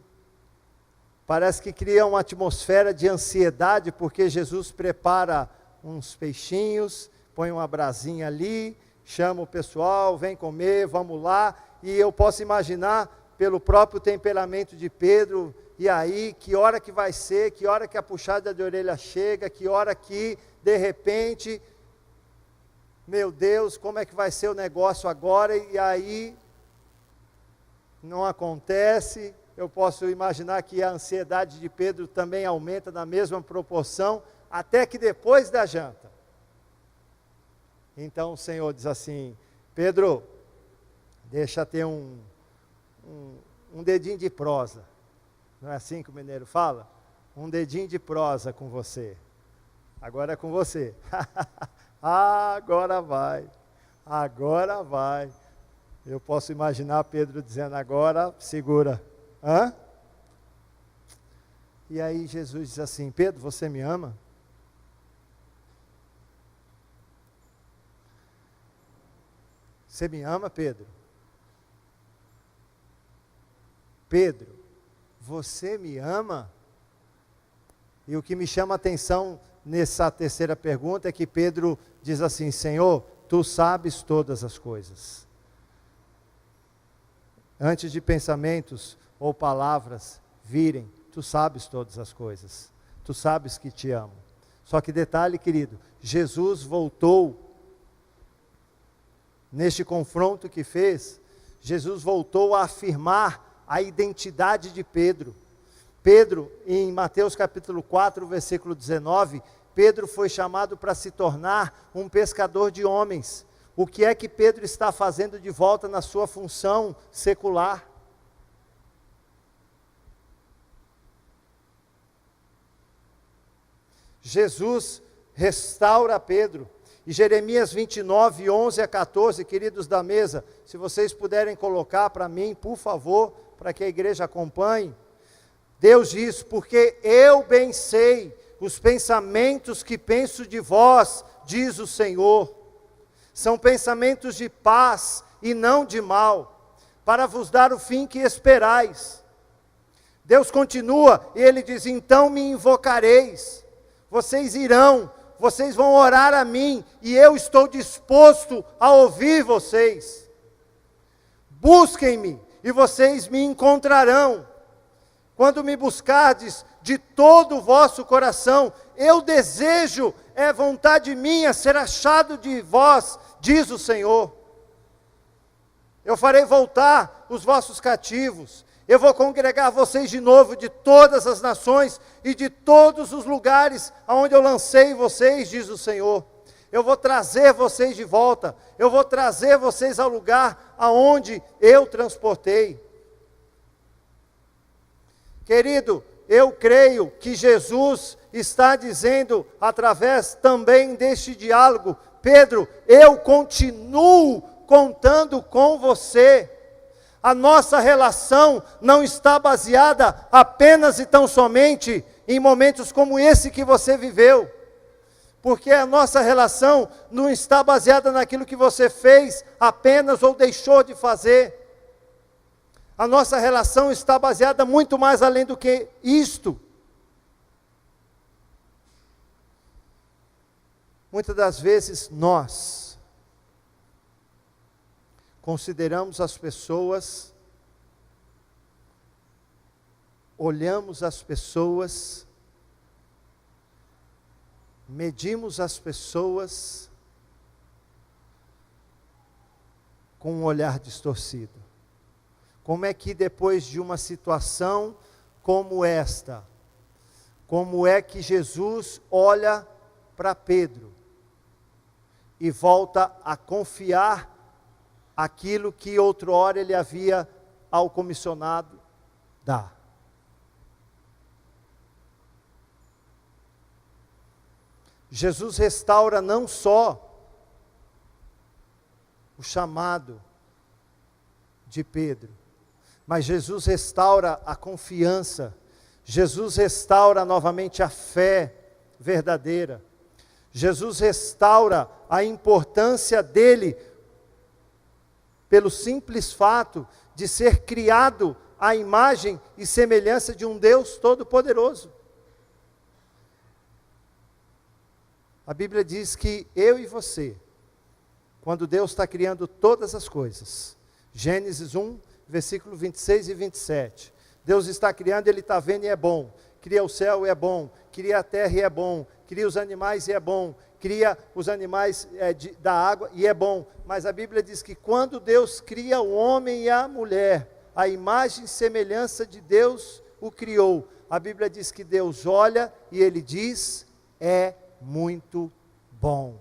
parece que cria uma atmosfera de ansiedade, porque Jesus prepara uns peixinhos, põe uma brasinha ali, chama o pessoal, vem comer, vamos lá, e eu posso imaginar, pelo próprio temperamento de Pedro, e aí, que hora que vai ser, que hora que a puxada de orelha chega, que hora que, de repente, meu Deus, como é que vai ser o negócio agora, e aí, não acontece. Eu posso imaginar que a ansiedade de Pedro também aumenta na mesma proporção, até que depois da janta. Então o Senhor diz assim, Pedro, deixa ter um dedinho de prosa, não é assim que o mineiro fala? Um dedinho de prosa com você, agora é com você, agora vai, eu posso imaginar Pedro dizendo, agora segura, hã? E aí Jesus diz assim, Pedro, você me ama? Você me ama, Pedro? Pedro, você me ama? E o que me chama a atenção nessa terceira pergunta é que Pedro diz assim, Senhor, tu sabes todas as coisas. Antes de pensamentos ou palavras virem, tu sabes todas as coisas. Tu sabes que te amo. Só que detalhe, querido, Jesus voltou. Neste confronto que fez, Jesus voltou a afirmar a identidade de Pedro. Pedro, em Mateus capítulo 4, versículo 19, Pedro foi chamado para se tornar um pescador de homens. O que é que Pedro está fazendo de volta na sua função secular? Jesus restaura Pedro. E Jeremias 29, 11 a 14, queridos da mesa, se vocês puderem colocar para mim, por favor, para que a igreja acompanhe. Deus diz: porque eu bem sei os pensamentos que penso de vós, diz o Senhor. São pensamentos de paz e não de mal, para vos dar o fim que esperais. Deus continua, e Ele diz: então me invocareis, vocês irão, vocês vão orar a mim, e eu estou disposto a ouvir vocês. Busquem-me, e vocês me encontrarão. Quando me buscardes de todo o vosso coração, eu desejo, é vontade minha, ser achado de vós, diz o Senhor. Eu farei voltar os vossos cativos, eu vou congregar vocês de novo de todas as nações e de todos os lugares aonde eu lancei vocês, diz o Senhor. Eu vou trazer vocês de volta, eu vou trazer vocês ao lugar aonde eu transportei. Querido, eu creio que Jesus está dizendo, através também deste diálogo: Pedro, eu continuo contando com você. A nossa relação não está baseada apenas e tão somente em momentos como esse que você viveu. Porque a nossa relação não está baseada naquilo que você fez apenas ou deixou de fazer. A nossa relação está baseada muito mais além do que isto. Muitas das vezes nós consideramos as pessoas, olhamos as pessoas, medimos as pessoas com um olhar distorcido. Como é que depois de uma situação como esta, como é que Jesus olha para Pedro e volta a confiar aquilo que outrora ele havia ao comissionado dar? Jesus restaura não só o chamado de Pedro, mas Jesus restaura a confiança, Jesus restaura novamente a fé verdadeira, Jesus restaura a importância dele, pelo simples fato de ser criado à imagem e semelhança de um Deus todo-poderoso. A Bíblia diz que eu e você, quando Deus está criando todas as coisas, Gênesis 1, versículo 26 e 27, Deus está criando, Ele está vendo e é bom, cria o céu e é bom, cria a terra e é bom, cria os animais e é bom, cria os animais da água e é bom, mas a Bíblia diz que quando Deus cria o homem e a mulher, a imagem e semelhança de Deus o criou, a Bíblia diz que Deus olha e Ele diz: é muito bom.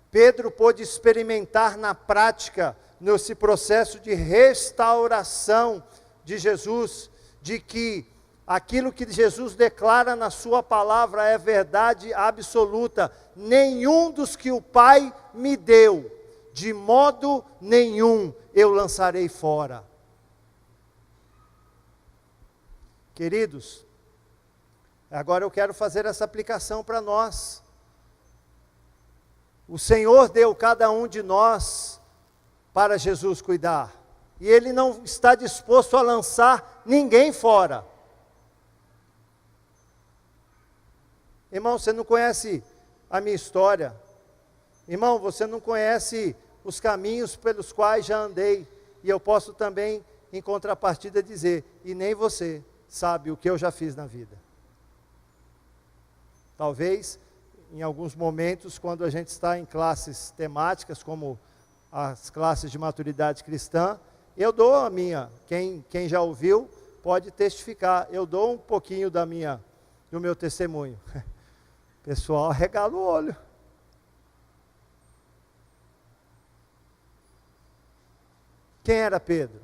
Pedro pôde experimentar na prática, nesse processo de restauração de Jesus, de que aquilo que Jesus declara na sua palavra é verdade absoluta. Nenhum dos que o Pai me deu, de modo nenhum eu lançarei fora. Queridos, agora eu quero fazer essa aplicação para nós. O Senhor deu cada um de nós para Jesus cuidar, e Ele não está disposto a lançar ninguém fora. Irmão, você não conhece a minha história. Irmão, você não conhece os caminhos pelos quais já andei, e eu posso também, em contrapartida, dizer, e nem você sabe o que eu já fiz na vida. Talvez, em alguns momentos, quando a gente está em classes temáticas, como as classes de maturidade cristã, eu dou a minha, quem já ouviu pode testificar, eu dou um pouquinho do meu testemunho. pessoal regala o olho. Quem era Pedro?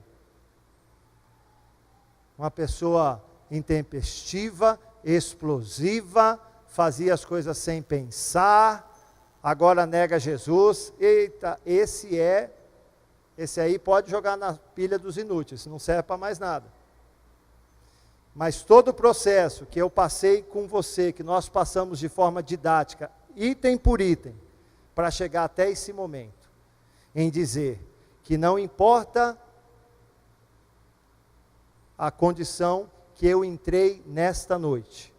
Uma pessoa intempestiva, explosiva, fazia as coisas sem pensar, agora nega Jesus. Eita, esse aí pode jogar na pilha dos inúteis, não serve para mais nada. Mas todo o processo que eu passei com você, que nós passamos de forma didática, item por item, para chegar até esse momento, em dizer que não importa a condição que eu entrei nesta noite.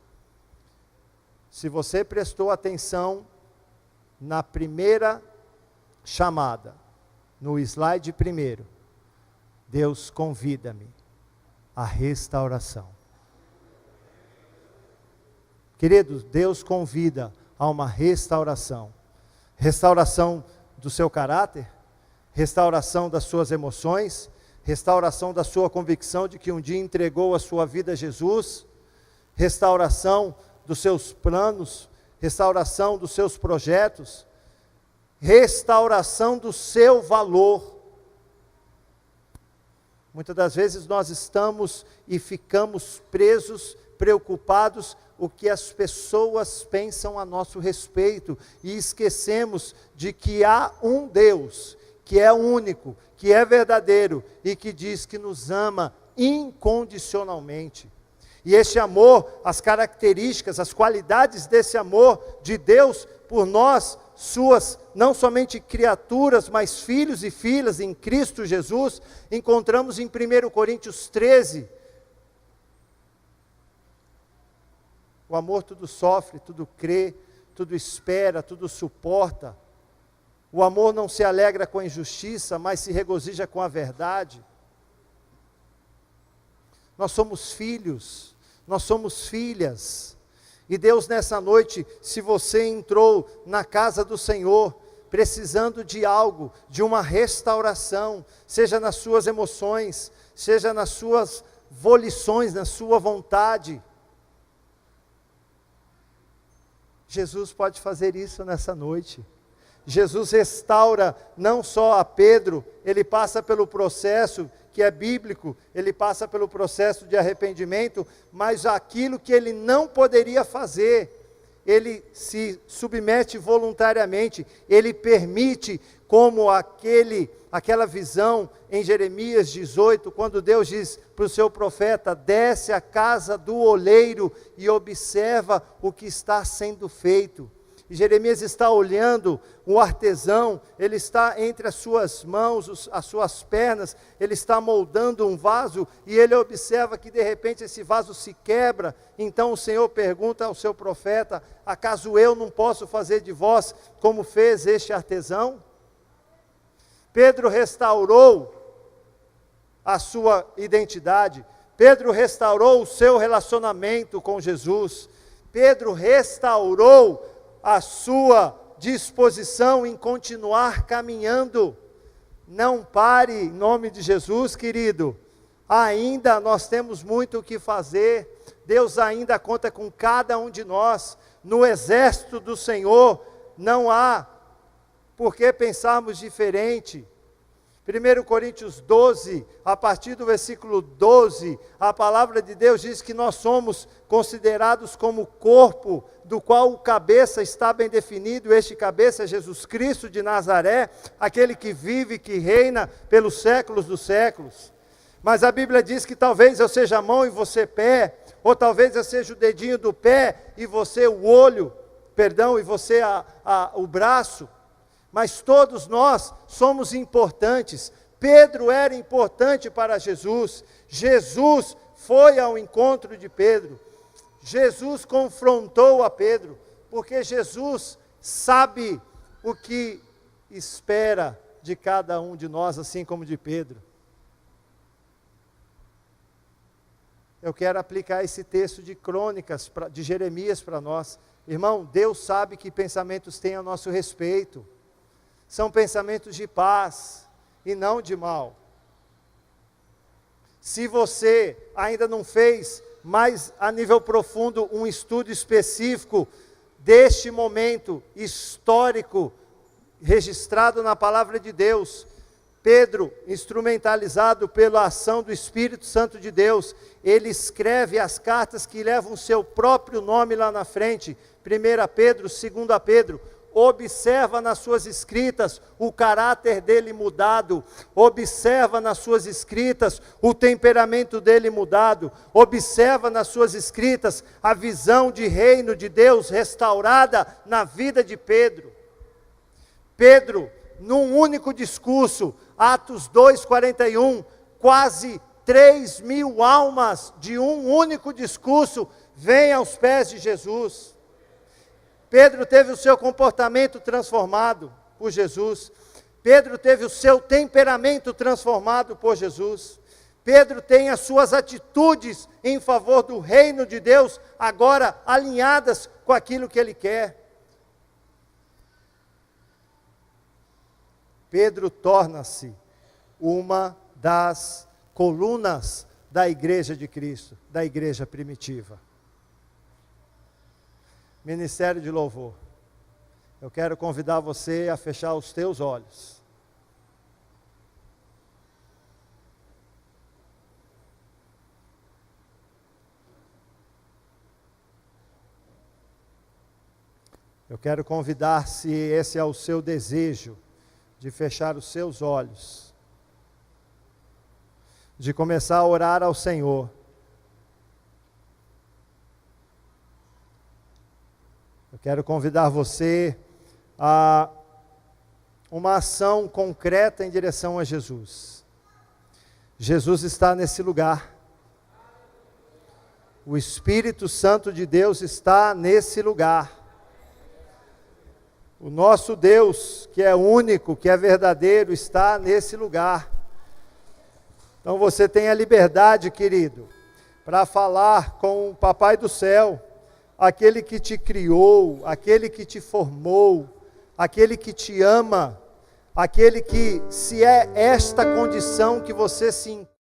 Se você prestou atenção na primeira chamada, no slide primeiro, Deus convida-me à restauração. Queridos, Deus convida a uma restauração. Restauração do seu caráter, restauração das suas emoções, restauração da sua convicção de que um dia entregou a sua vida a Jesus, restauração dos seus planos, restauração dos seus projetos, restauração do seu valor. Muitas das vezes nós estamos e ficamos presos, preocupados o que as pessoas pensam a nosso respeito e esquecemos de que há um Deus que é único, que é verdadeiro e que diz que nos ama incondicionalmente. E este amor, as características, as qualidades desse amor de Deus por nós, suas não somente criaturas, mas filhos e filhas em Cristo Jesus, encontramos em 1 Coríntios 13. O amor tudo sofre, tudo crê, tudo espera, tudo suporta. O amor não se alegra com a injustiça, mas se regozija com a verdade. Nós somos filhos, nós somos filhas. E Deus nessa noite, se você entrou na casa do Senhor, precisando de algo, de uma restauração, seja nas suas emoções, seja nas suas volições, na sua vontade, Jesus pode fazer isso nessa noite. Jesus restaura não só a Pedro, ele passa pelo processo que é bíblico, ele passa pelo processo de arrependimento, mas aquilo que ele não poderia fazer, ele se submete voluntariamente, ele permite, como aquela visão em Jeremias 18, quando Deus diz para o seu profeta, desce à casa do oleiro e observa o que está sendo feito. E Jeremias está olhando o artesão, ele está entre as suas mãos, as suas pernas, ele está moldando um vaso, e ele observa que de repente esse vaso se quebra. Então o Senhor pergunta ao seu profeta, acaso eu não posso fazer de vós como fez este artesão? Pedro restaurou a sua identidade, Pedro restaurou o seu relacionamento com Jesus, Pedro restaurou a sua disposição em continuar caminhando. Não pare, em nome de Jesus, querido. Ainda nós temos muito o que fazer. Deus ainda conta com cada um de nós. No exército do Senhor não há por que pensarmos diferente. 1 Coríntios 12, a partir do versículo 12, a palavra de Deus diz que nós somos considerados como corpo, do qual o cabeça está bem definido. Este cabeça é Jesus Cristo de Nazaré, aquele que vive, que reina pelos séculos dos séculos. Mas a Bíblia diz que talvez eu seja a mão e você pé, ou talvez eu seja o dedinho do pé e você o olho, e você o braço. Mas todos nós somos importantes. Pedro era importante para Jesus. Jesus foi ao encontro de Pedro. Jesus confrontou a Pedro, porque Jesus sabe o que espera de cada um de nós, assim como de Pedro. Eu quero aplicar esse texto de Crônicas, de Jeremias para nós. Irmão, Deus sabe que pensamentos tem a nosso respeito. São pensamentos de paz e não de mal. Se você ainda não fez mais a nível profundo um estudo específico deste momento histórico registrado na palavra de Deus, Pedro, instrumentalizado pela ação do Espírito Santo de Deus, ele escreve as cartas que levam o seu próprio nome lá na frente, 1 Pedro, 2 Pedro, observa nas suas escritas o caráter dele mudado, observa nas suas escritas o temperamento dele mudado, observa nas suas escritas a visão de reino de Deus restaurada na vida de Pedro. Pedro, num único discurso, Atos 2:41, quase 3.000 almas de um único discurso vêm aos pés de Jesus. Pedro teve o seu comportamento transformado por Jesus. Pedro teve o seu temperamento transformado por Jesus. Pedro tem as suas atitudes em favor do reino de Deus agora alinhadas com aquilo que ele quer. Pedro torna-se uma das colunas da igreja de Cristo, da igreja primitiva. Ministério de louvor. Eu quero convidar você a fechar os teus olhos. Eu quero convidar, se esse é o seu desejo, de fechar os seus olhos, de começar a orar ao Senhor. Eu quero convidar você a uma ação concreta em direção a Jesus. Jesus está nesse lugar. O Espírito Santo de Deus está nesse lugar. O nosso Deus, que é único, que é verdadeiro, está nesse lugar. Então você tem a liberdade, querido, para falar com o Papai do Céu, aquele que te criou, aquele que te formou, aquele que te ama, aquele que, se é esta condição que você se encontra,